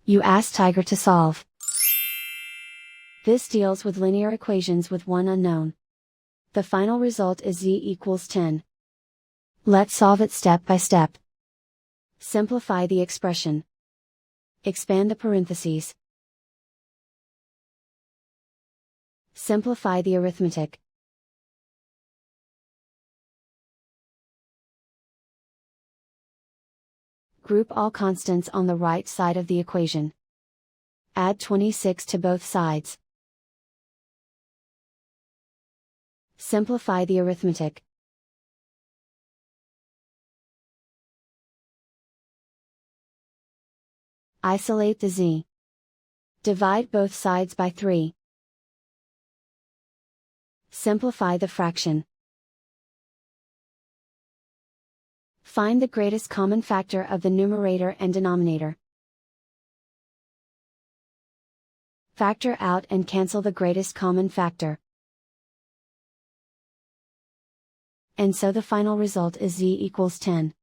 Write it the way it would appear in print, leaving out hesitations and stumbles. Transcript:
You ask Tiger to solve. This deals with linear equations with one unknown. The final result is z equals 10. Let's solve it step by step. Simplify the expression. Expand the parentheses. Simplify the arithmetic. Group all constants on the right side of the equation. Add 26 to both sides. Simplify the arithmetic. Isolate the z. Divide both sides by 3. Simplify the fraction. Find the greatest common factor of the numerator and denominator. Factor out and cancel the greatest common factor. And so the final result is z equals 10.